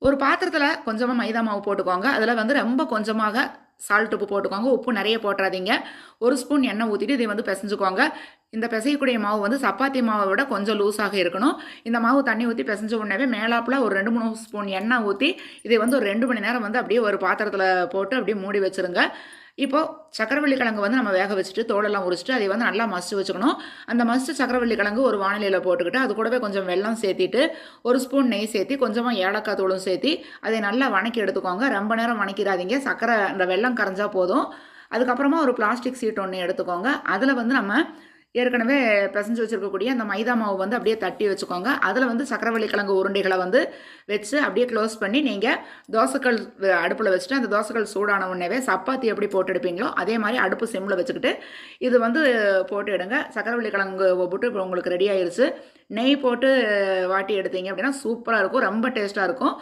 ஒரு பாத்திரத்தில கொஞ்சமா மைதா மாவு போட்டுக்கோங்க. அதில வந்து ரொம்ப கொஞ்சமாக சால்ட் உப்பு போட்டுக்கோங்க. உப்பு நெறைய போட்றாதீங்க. 1 ஸ்பூன் எண்ணெய் ஊத்திட்டு இதை வந்து பெசஞ்சுக்கோங்க. இந்த பெசையக்கூடிய மாவு வந்து சப்பாத்தி மாவ விட கொஞ்சம் லூஸாக இருக்கணும். இந்த மாவு தண்ணி ஊத்தி பெசஞ்ச உடனேவே மேலாப்புல ஒரு 2, 3 ஸ்பூன் எண்ணெய் ஊத்தி, இதை வந்து ஒரு 2 மணி நேரம் வந்து அப்படியே ஒரு பாத்திரத்தில போட்டு அப்படியே மூடி வச்சுருங்க. இப்போ சக்கரவள்ளி கிழங்கு வந்து நம்ம வேக வச்சுட்டு, தோலெல்லாம் உரிச்சுட்டு, அதை வந்து நல்லா மசிச்சு வச்சுக்கணும். அந்த மசிச்ச சக்கரவள்ளி கிழங்கு ஒரு வாணலியில போட்டுக்கிட்டு, அது கூடவே கொஞ்சம் வெல்லம் சேர்த்திட்டு, 1 ஸ்பூன் நெய் சேர்த்தி, கொஞ்சமா ஏலக்காய் தூளும் சேர்த்தி, அதை நல்லா வணக்கி எடுத்துக்கோங்க. ரொம்ப நேரம் வணக்கிடாதீங்க. சர்க்கரை அந்த வெல்லம் கரைஞ்சா போதும். அதுக்கப்புறமா ஒரு பிளாஸ்டிக் சீட் ஒண்ணு எடுத்துக்கோங்க. அதில வந்து நம்ம ஏற்கனவே பெசஞ்சு வச்சிருக்கக்கூடிய அந்த மைதா மாவு வந்து அப்படியே தட்டி வச்சுக்கோங்க. அதில வந்து சக்கரவள்ளி கிழங்கு உருண்டைகள வந்து வச்சு அப்படியே க்ளோஸ் பண்ணி நீங்க தோசைக்கல் அடுப்புல வச்சுட்டு, அந்த தோசைக்கல் சூடான உடனேவே சப்பாத்தி எப்படி போட்டு எடுப்பீங்களோ, அதே மாரி அடுப்பு சிம்ல வச்சுக்கிட்டு, இது வந்து போட்டு எடுங்க. சக்கரவள்ளி கிழங்கு புட்டு இப்ப உங்களுக்கு ரெடி ஆயிருச்சு. நெய் போட்டு வாட்டி எடுத்தீங்க அப்படின்னா, சூப்பரா இருக்கும். ரொம்ப டேஸ்ட்டா இருக்கும்.